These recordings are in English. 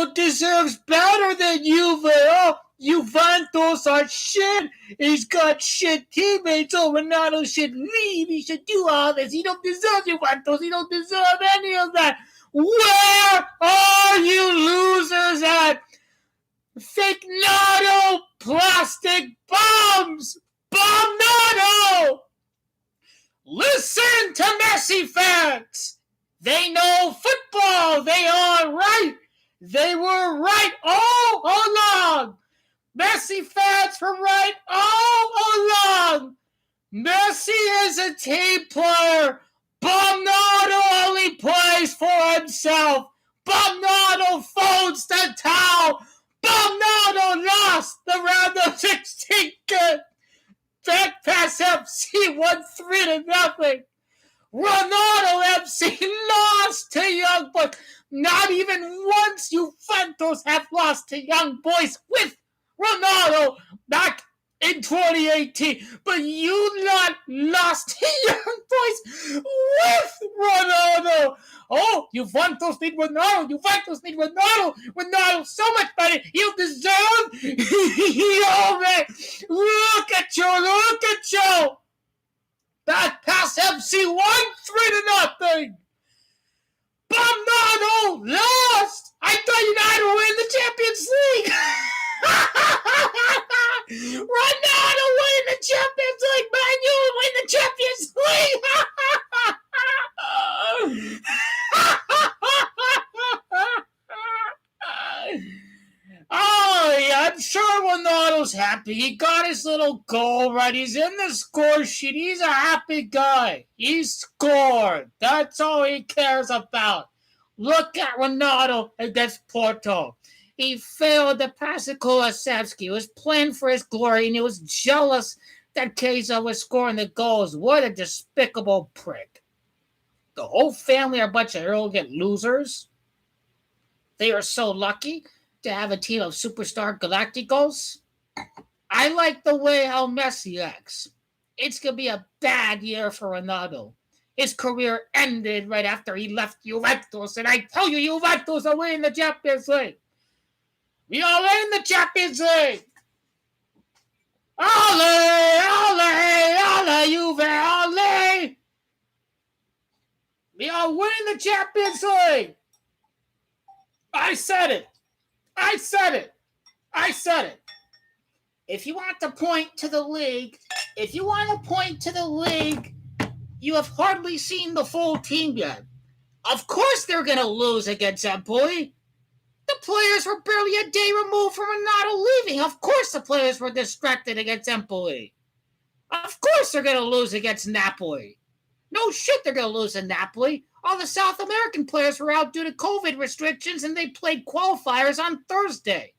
Ronaldo deserves better than Juve. Oh, Juventus are shit. He's got shit teammates. Oh, Ronaldo should leave. He should do all this. He don't deserve Juventus. He don't deserve any of that. Where are you losers at? Fake Nardo plastic bombs! BUMNALDO! Listen to Messi fans! They know football! They are right! They were right all along! Messi fans were right all along! Messi is a team player! BUMNALDO only plays for himself! BUMNALDO folds the towel! BUMNALDO lost the round of 16 game. BACKPASS FC won 3-0. Ronaldo FC lost to Young Boys. Not even once Juventus have lost to Young Boys with Ronaldo back in 2018. But you not lost to Young Boys with Ronaldo. Oh, Juventus need Ronaldo. Juventus need Ronaldo. Ronaldo so much better. He'll deserve. Oh, man. Look at you. Look at you. BACKPASS FC won 3-0. BUMNALDO lost. I thought United would win the Champions League. Ronaldo win the Champions League. Man, you win the Champions League. Oh, yeah, I'm sure Ronaldo's happy. He got his little goal right. He's in the score sheet. He's a happy guy. He scored. That's all he cares about. Look at Ronaldo against Porto. He failed to pass to KULUSEVSKI. He was playing for his glory, and he was jealous that Keza was scoring the goals. What a despicable prick. The whole family are a bunch of arrogant losers. They are so lucky to have a team of superstar Galacticos. I like the way how Messi acts. It's going to be a bad year for Ronaldo. His career ended right after he left Juventus, and I tell you, Juventus are winning the Champions League. We are winning the Champions League. Ole, ole, ole, Juve, ole. We are winning the Champions League. I said it. I said it. I said it. If you want to point to the league, you have hardly seen the full team yet. Of course they're going to lose against Empoli. The players were barely a day removed from Ronaldo leaving. Of course the players were distracted against Empoli. Of course they're going to lose against Napoli. No shit, they're going to lose in Napoli. All the South American players were out due to COVID restrictions, and they played qualifiers on Thursday.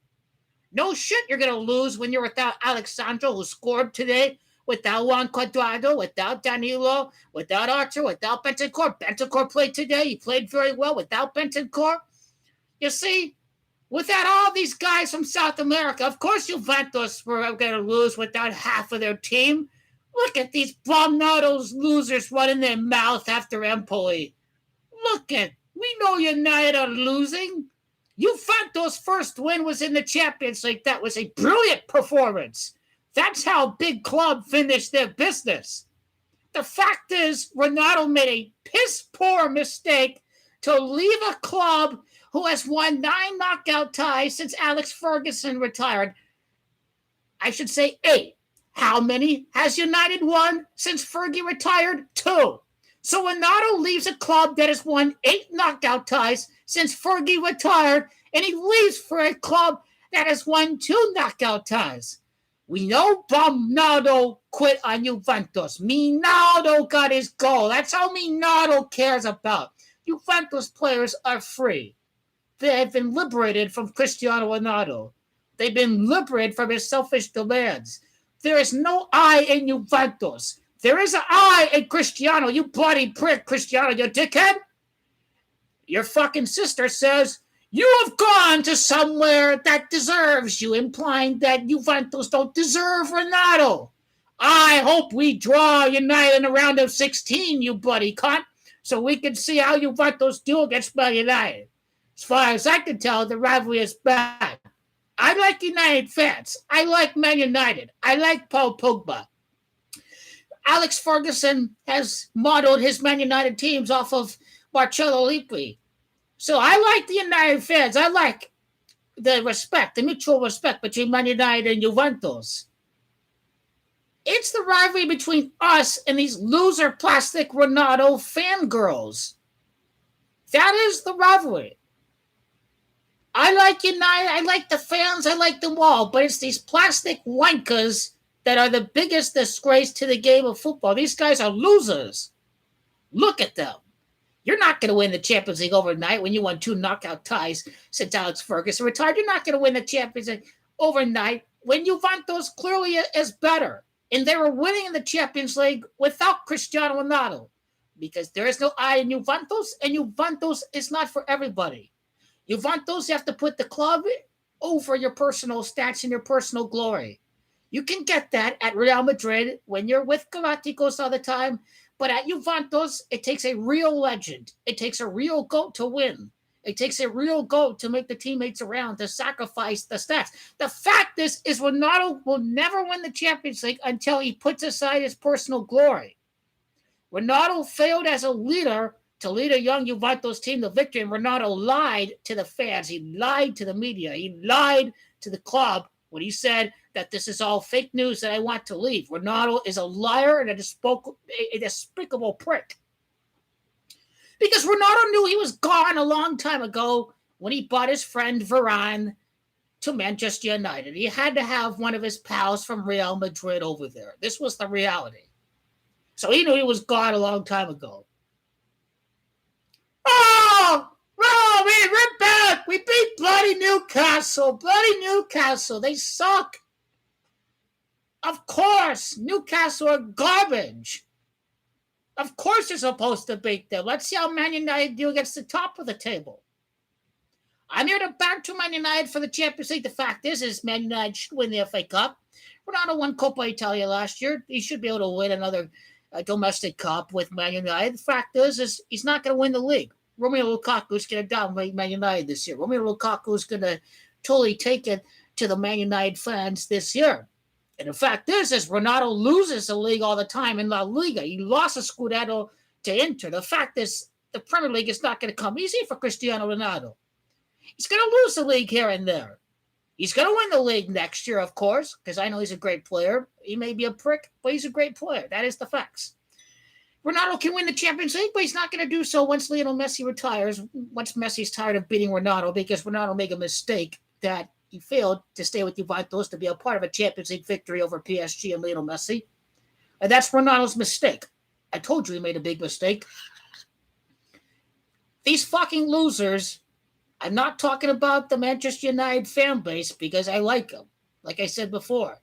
No shit, you're going to lose when you're without Alexandro, who scored today, without Juan Cuadrado, without Danilo, without Archer, without Bentancur. Bentancur played today. He played very well without Bentancur. You see, without all these guys from South America, of course Juventus were going to lose without half of their team. Look at these BUMNALDO's losers running their mouth after Empoli. We know United are losing. Juventus' first win was in the Champions League. That was a brilliant performance. That's how a big club finished their business. The fact is, Ronaldo made a piss-poor mistake to leave a club who has won 9 knockout ties since Alex Ferguson retired. I should say 8. How many has United won since Fergie retired? 2. So Ronaldo leaves a club that has won 8 knockout ties since Fergie retired, and he leaves for a club that has won 2 knockout ties. We know BUMNALDO quit on Juventus. Minaldo got his goal. That's all Minaldo cares about. Juventus players are free. They have been liberated from Cristiano Ronaldo. They've been liberated from his selfish demands. There is no I in Juventus. There is an I in Cristiano. You bloody prick, Cristiano, you dickhead. Your fucking sister says, you have gone to somewhere that deserves you, implying that Juventus don't deserve Ronaldo. I hope we draw United in the round of 16, you bloody cunt, so we can see how Juventus do against Man United. As far as I can tell, the rivalry is bad. I like United fans. I like Man United. I like Paul Pogba. Alex Ferguson has modeled his Man United teams off of Marcello Lippi. So I like the United fans. I like the respect, the mutual respect between Man United and Juventus. It's the rivalry between us and these loser plastic Ronaldo fangirls. That is the rivalry. I like United, I like the fans, I like them all, but it's these plastic wankers that are the biggest disgrace to the game of football. These guys are losers. Look at them. You're not going to win the Champions League overnight when you won 2 knockout ties since Alex Ferguson retired. You're not going to win the Champions League overnight when Juventus clearly is better. And they were winning in the Champions League without Cristiano Ronaldo because there is no I in Juventus, and Juventus is not for everybody. Juventus, you have to put the club over your personal stats and your personal glory. You can get that at Real Madrid when you're with Galacticos all the time, but at Juventus, it takes a real legend. It takes a real GOAT to win. It takes a real GOAT to make the teammates around, to sacrifice the stats. The fact is Ronaldo will never win the Champions League until he puts aside his personal glory. Ronaldo failed as a leader to lead a young Juventus team to victory, and Ronaldo lied to the fans. He lied to the media. He lied to the club when he said that this is all fake news, that I want to leave. Ronaldo is a liar and a despicable prick. Because Ronaldo knew he was gone a long time ago when he bought his friend Varane to Manchester United. He had to have one of his pals from Real Madrid over there. This was the reality. So he knew he was gone a long time ago. Oh, we're back. We beat bloody Newcastle. Bloody Newcastle. They suck. Of course, Newcastle are garbage. Of course you're supposed to beat them. Let's see how Man United do against the top of the table. I'm here to back to Man United for the Champions League. The fact is Man United should win the FA Cup. Ronaldo won Coppa Italia last year. He should be able to win another domestic cup with Man United. The fact is he's not going to win the league. Romelu Lukaku is going to dominate Man United this year. Romelu Lukaku is going to totally take it to the Man United fans this year. And the fact is Ronaldo loses the league all the time in La Liga. He lost a Scudetto to Inter. The fact is the Premier League is not going to come easy for Cristiano Ronaldo. He's going to lose the league here and there. He's going to win the league next year, of course, because I know he's a great player. He may be a prick, but he's a great player. That is the facts. Ronaldo can win the Champions League, but he's not going to do so once Lionel Messi retires, once Messi's tired of beating Ronaldo, because Ronaldo made a mistake that he failed to stay with Juventus to be a part of a Champions League victory over PSG and Lionel Messi. And that's Ronaldo's mistake. I told you he made a big mistake. These fucking losers, I'm not talking about the Manchester United fan base because I like them. Like I said before,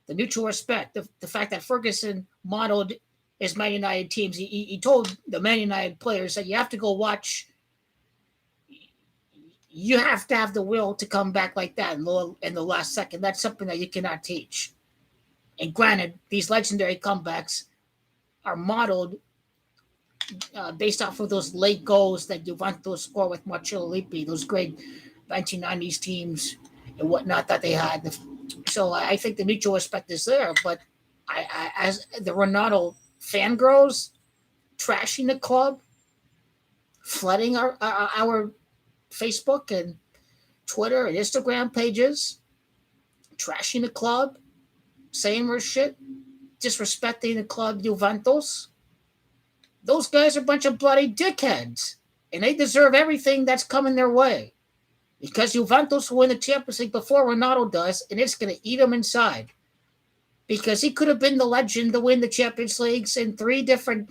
the mutual respect, the fact that Ferguson modeled his Man United teams. He told the Man United players that you have to go watch. You have to have the will to come back like that in the last second. That's something that you cannot teach. And granted, these legendary comebacks are modeled based off of those late goals that Juventus scored with Marcello Lippi, those great 1990s teams and whatnot that they had. So I think the mutual respect is there. But I as the Ronaldo fangirls trashing the club, flooding our Facebook and Twitter and Instagram pages, trashing the club, saying we're shit, disrespecting the club Juventus. Those guys are a bunch of bloody dickheads, and they deserve everything that's coming their way. Because Juventus will win the Champions League before Ronaldo does, and it's going to eat him inside. Because he could have been the legend to win the Champions Leagues in 3 different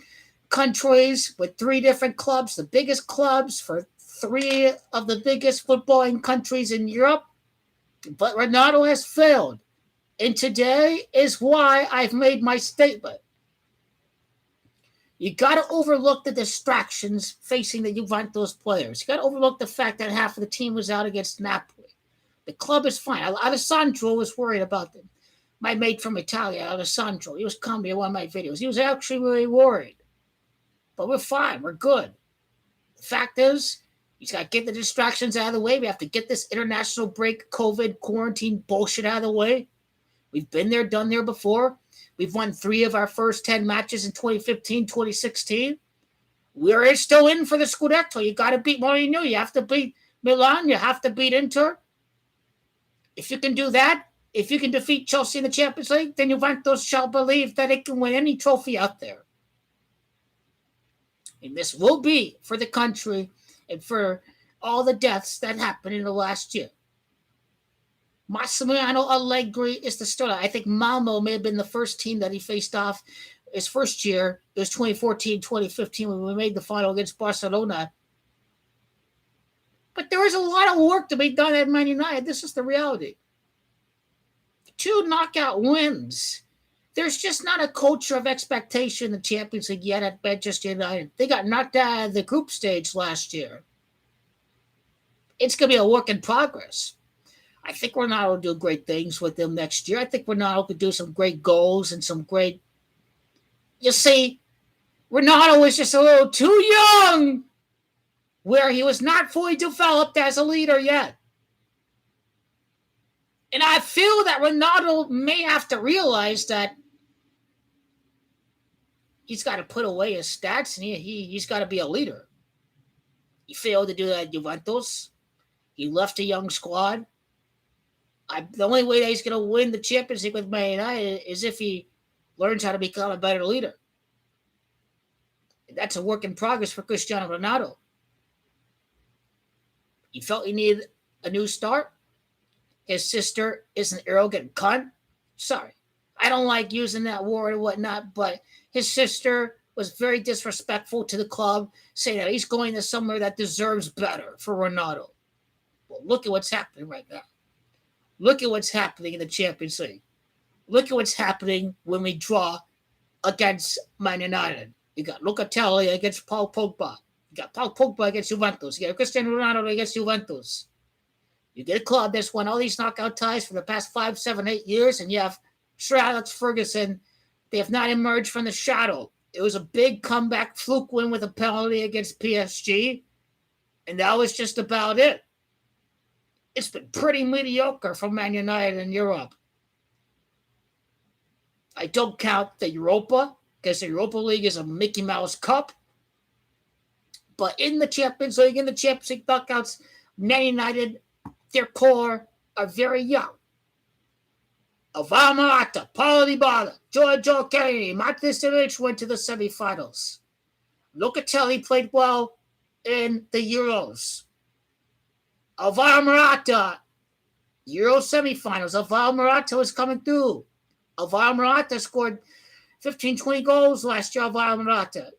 countries with 3 different clubs, the biggest clubs for 3 of the biggest footballing countries in Europe. But Ronaldo has failed. And today is why I've made my statement. You got to overlook the distractions facing the Juventus players. You got to overlook the fact that half of the team was out against Napoli. The club is fine. Alessandro was worried about them. My mate from Italia, Alessandro, he was coming to one of my videos. He was actually really worried. But we're fine. We're good. The fact is, He's got to get the distractions out of the way. We have to get this international break, COVID, quarantine bullshit out of the way. We've been there, done there before. We've won 3 of our first 10 matches in 2015, 2016. We're still in for the Scudetto. You got to beat Mourinho. You have to beat Milan. You have to beat Inter. If you can do that, if you can defeat Chelsea in the Champions League, then Juventus shall believe that it can win any trophy out there. And this will be for the country and for all the deaths that happened in the last year. Massimiliano Allegri is the starter. I think Malmo may have been the first team that he faced off his first year. It was 2014, 2015 when we made the final against Barcelona. But there is a lot of work to be done at Man United. This is the reality. 2 knockout wins. There's just not a culture of expectation in the Champions League yet at Manchester United. They got knocked out of the group stage last year. It's going to be a work in progress. I think Ronaldo will do great things with them next year. I think Ronaldo could do some great goals and some great... You see, Ronaldo was just a little too young, where he was not fully developed as a leader yet. And I feel that Ronaldo may have to realize that he's got to put away his stats and he's got to be a leader. He failed to do that at Juventus. He left a young squad. The only way that he's going to win the Champions League with Man United is if he learns how to become a better leader. That's a work in progress for Cristiano Ronaldo. He felt he needed a new start. His sister is an arrogant cunt. Sorry. I don't like using that word or whatnot, but his sister was very disrespectful to the club, saying that he's going to somewhere that deserves better for Ronaldo. Well, look at what's happening right now. Look at what's happening in the Champions League. Look at what's happening when we draw against Man United. You got Locatelli against Paul Pogba. You got Paul Pogba against Juventus. You got Cristiano Ronaldo against Juventus. You get a club that's won all these knockout ties for the past 5, 7, 8 years, and you have Sir Alex Ferguson. They have not emerged from the shadow. It was a big comeback fluke win with a penalty against PSG, and that was just about it. It's been pretty mediocre for Man United in Europe. I don't count the Europa, because the Europa League is a Mickey Mouse Cup. But in the Champions League knockouts, Man United, their core are very young. Alvaro Morata, Paulo Dybala, Giorgio Chiellini, Matis Ilic went to the semifinals. Locatelli played well in the Euros. Alvaro Morata, Euro semifinals. Alvaro Morata was coming through. Alvaro Morata scored 15, 20 goals last year. Alvaro Morata.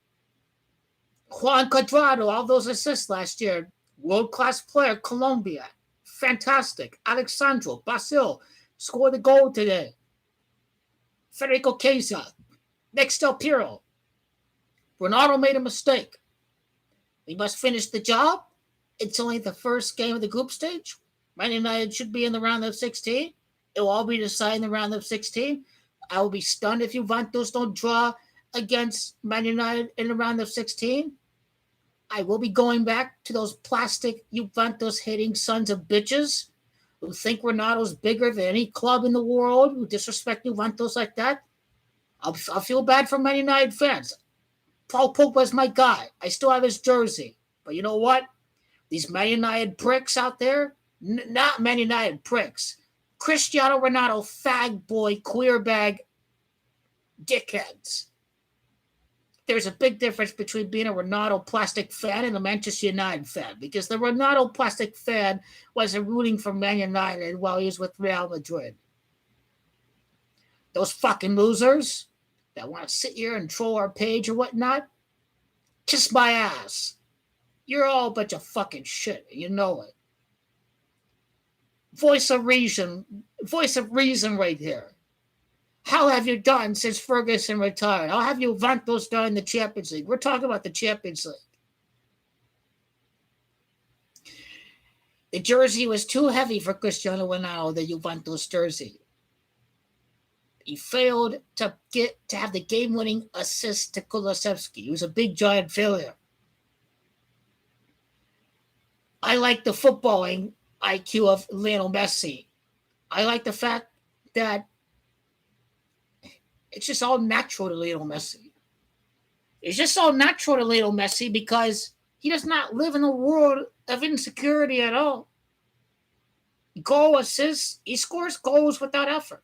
Juan Cuadrado, all those assists last year. World-class player, Colombia. Fantastic. Alexandro Basil scored a goal today. Federico Chiesa. Next Del Piero. Ronaldo made a mistake. We must finish the job. It's only the first game of the group stage. Man United should be in the round of 16. It will all be decided in the round of 16. I will be stunned if Juventus don't draw against Man United in the round of 16. I will be going back to those plastic Juventus-hating sons of bitches who think Ronaldo's bigger than any club in the world, who disrespect Juventus like that. I'll feel bad for Man United fans. Paul Pogba's my guy. I still have his jersey. But you know what? These Man United pricks out there, not Man United pricks. Cristiano Ronaldo fag boy, queer bag dickheads. There's a big difference between being a Ronaldo plastic fan and a Manchester United fan, because the Ronaldo plastic fan wasn't rooting for Man United while he was with Real Madrid. Those fucking losers that want to sit here and troll our page or whatnot, kiss my ass. You're all a bunch of fucking shit. You know it. Voice of reason right here. How have you done since Ferguson retired? How have you Juventus done in the Champions League? We're talking about the Champions League. The jersey was too heavy for Cristiano Ronaldo, the Juventus jersey. He failed to have the game-winning assist to Kulusevski. He was a big, giant failure. I like the footballing IQ of Lionel Messi. I like the fact that it's just all natural to Lionel Messi. It's just all natural to Lionel Messi because he does not live in a world of insecurity at all. Goal assists, he scores goals without effort.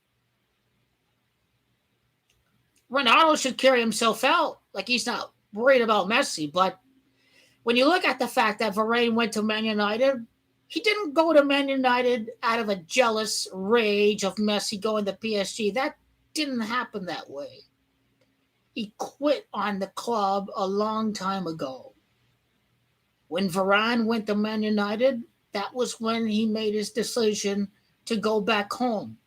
Ronaldo should carry himself out like he's not worried about Messi, but when you look at the fact that Varane went to Man United, he didn't go to Man United out of a jealous rage of Messi going to PSG. That didn't happen that way. He quit on the club a long time ago. When Varane went to Man United, that was when he made his decision to go back home.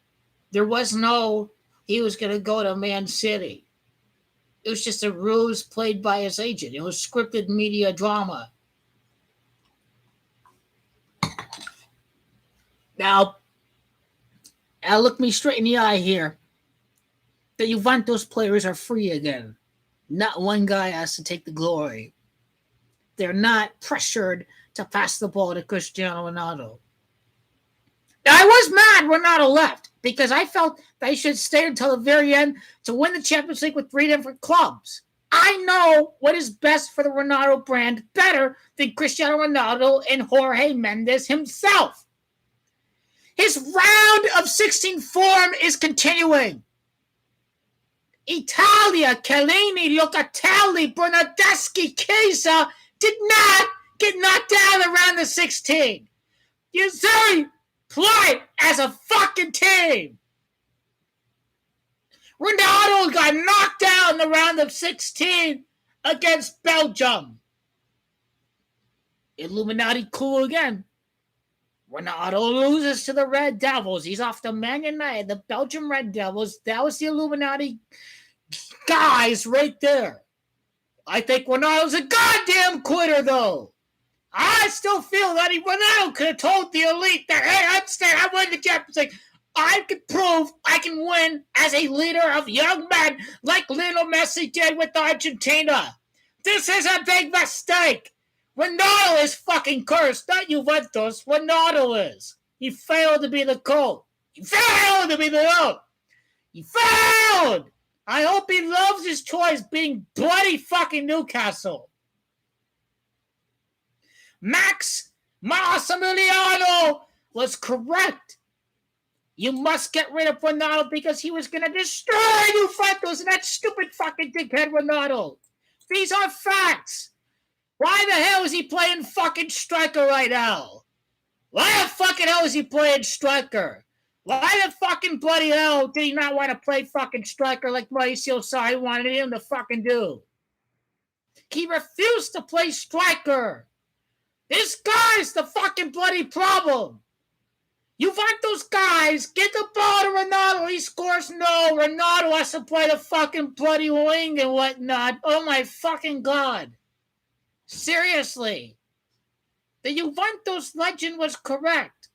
There was no, he was going to go to Man City. It was just a ruse played by his agent. It was scripted media drama. Now look me straight in the eye here. The Juventus players are free again. Not one guy has to take the glory. They're not pressured to pass the ball to Cristiano Ronaldo. Now, I was mad Ronaldo left because I felt they should stay until the very end to win the Champions League with 3 different clubs. I know what is best for the Ronaldo brand better than Cristiano Ronaldo and Jorge Mendes himself. His round of 16 form is continuing. Italia, Chiellini, Locatelli, Bernardeschi, Chiesa did not get knocked down around the 16. Juve play as a fucking team. Ronaldo got knocked down in the round of 16 against Belgium. Illuminati cool again. Ronaldo loses to the Red Devils. He's off to Man United, the Belgium Red Devils. That was the Illuminati guys right there. I think Ronaldo's a goddamn quitter, though. I still feel that Ronaldo could have told the elite that, hey, I'm winning the Champions League. I can prove I can win as a leader of young men like Lionel Messi did with Argentina. This is a big mistake. Ronaldo is fucking cursed, not Juventus. Ronaldo is. He failed to be the coach. He failed to be the GOAT. He failed. I hope he loves his choice being bloody fucking Newcastle. Max Massimiliano was correct. You must get rid of Ronaldo because he was going to destroy Juventus and that stupid fucking dickhead Ronaldo. These are facts. Why the hell is he playing fucking striker right now? Why the fucking hell is he playing striker? Why the fucking bloody hell did he not want to play fucking striker like Mauricio Sarri wanted him to fucking do? He refused to play striker. This guy's the fucking bloody problem. You want those guys, get the ball to Ronaldo, he scores. No, Ronaldo has to play the fucking bloody wing and whatnot. Oh my fucking God. Seriously. The Juventus legend was correct.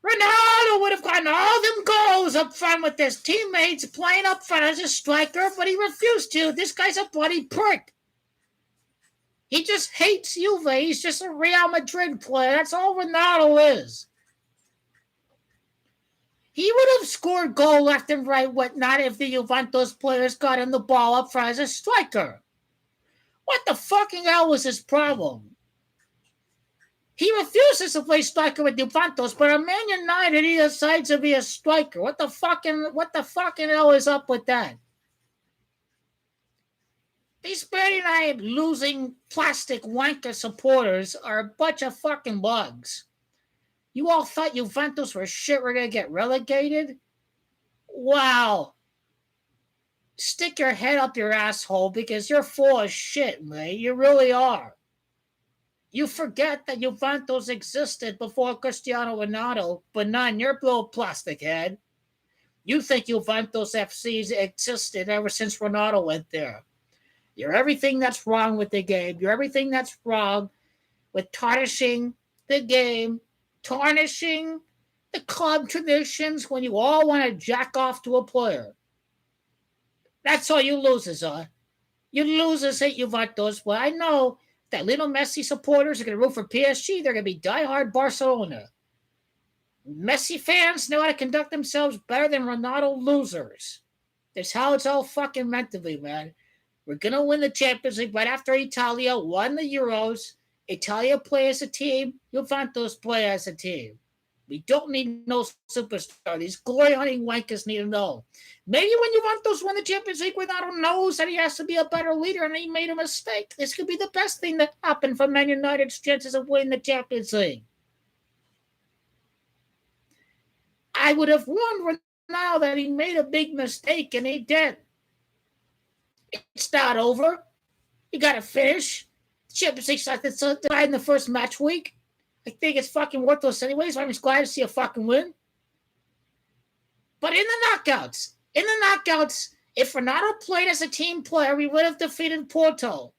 Ronaldo would have gotten all them goals up front with his teammates playing up front as a striker, but he refused to. This guy's a bloody prick. He just hates Juve. He's just a Real Madrid player. That's all Ronaldo is. He would have scored goal left and right, whatnot, if the Juventus players got him the ball up front as a striker. What the fucking hell was his problem? He refuses to play striker with Juventus, but at Man United he decides to be a striker. What the fucking hell is up with that? These 39 losing plastic wanker supporters are a bunch of fucking bugs. You all thought Juventus were shit, we're going to get relegated? Wow. Stick your head up your asshole because you're full of shit, mate. You really are. You forget that Juventus existed before Cristiano Ronaldo, but not in your little plastic head. You think Juventus FC existed ever since Ronaldo went there. You're everything that's wrong with the game. You're everything that's wrong with tarnishing the game, tarnishing the club traditions when you all want to jack off to a player. That's all you losers are. You losers hate Juventus. Well, I know that Lionel Messi supporters are going to root for PSG. They're going to be diehard Barcelona. Messi fans know how to conduct themselves better than Ronaldo losers. That's how it's all fucking meant to be, man. We're going to win the Champions League right after Italia won the Euros. Italia play as a team. Juventus play as a team. We don't need no superstar. These glory-hunting wankers need to know. Maybe when Juventus win the Champions League, Ronaldo knows that he has to be a better leader and he made a mistake. This could be the best thing that happened for Man United's chances of winning the Champions League. I would have warned Ronaldo that he made a big mistake, and he did. It's not over. You got to finish. The Champions League starts in the first match week. I think it's fucking worthless anyways. I'm just glad to see a fucking win. But in the knockouts, if Ronaldo played as a team player, we would have defeated Porto.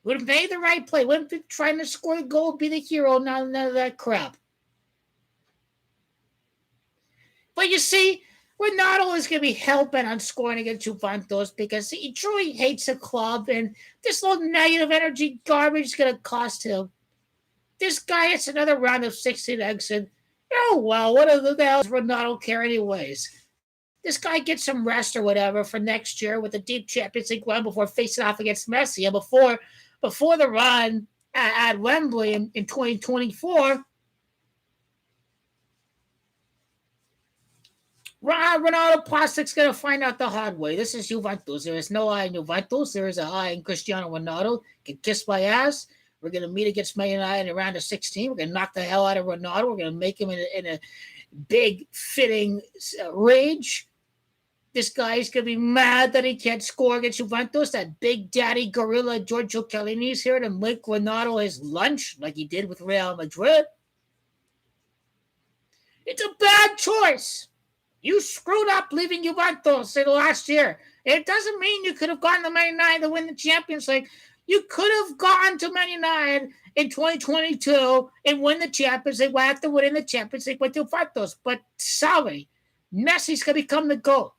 We would have made the right play. We wouldn't be trying to score the goal, be the hero, none of that crap. But you see, Ronaldo is going to be hell-bent on scoring against Juventus because he truly hates the club, and this little negative energy garbage is going to cost him. This guy hits another round of 16 eggs, and oh, well, what the hell does Ronaldo care anyways? This guy gets some rest or whatever for next year with a deep Champions League run before facing off against Messi, and before the run at Wembley in 2024, Ronaldo Plastic's going to find out the hard way. This is Juventus. There is no I in Juventus. There is a I in Cristiano Ronaldo. Can kiss my ass. We're going to meet against Man United in a round of 16. We're going to knock the hell out of Ronaldo. We're going to make him in a big, fitting rage. This guy is going to be mad that he can't score against Juventus. That big daddy gorilla Giorgio Chiellini is here to make Ronaldo his lunch like he did with Real Madrid. It's a bad choice. You screwed up leaving Juventus in the last year. It doesn't mean you could have gone to Man United to win the Champions League. You could have gone to Man United in 2022 and win the Champions League after winning the Champions League with Juventus. But sorry, Messi's going to become the GOAT.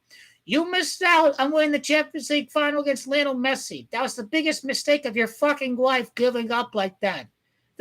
You missed out on winning the Champions League final against Lionel Messi. That was the biggest mistake of your fucking life, giving up like that.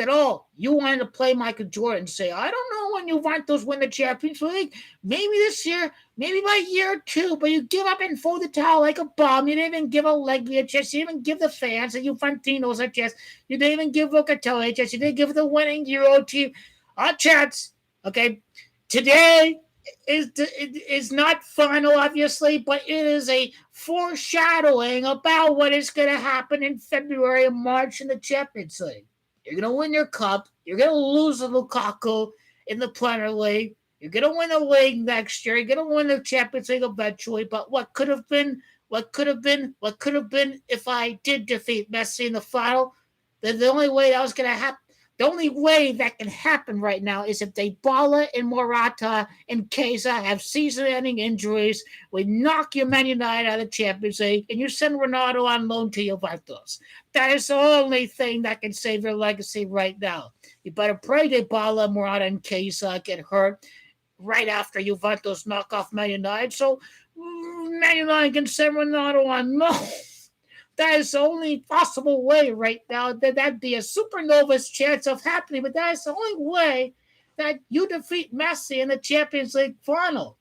You wanted to play Michael Jordan and say, I don't know when Juventus win the Champions League. Maybe this year, maybe by year two, but you give up and fold the towel like a bum. You didn't even give Allegri a chance. You didn't even give the fans and Juventinos a chance. You didn't even give Locatelli a chance. You didn't give the winning Euro team a chance. Okay, today is not final, obviously, but it is a foreshadowing about what is going to happen in February and March in the Champions League. You're going to win your cup. You're going to lose to Lukaku in the Premier League. You're going to win the league next year. You're going to win the Champions League eventually. But what could have been if I did defeat Messi in the final? The only way that was going to happen, the only way that can happen right now is if Dybala and Morata and Chiesa have season-ending injuries. We knock your Man United out of the Champions League, and you send Ronaldo on loan to Juventus. That is the only thing that can save your legacy right now. You better pray Dybala, Morata, and Chiesa get hurt right after Juventus knock off Man United, so Man United can send Ronaldo on loan. That is the only possible way right now. That'd be a supernova's chance of happening, but that is the only way that you defeat Messi in the Champions League final.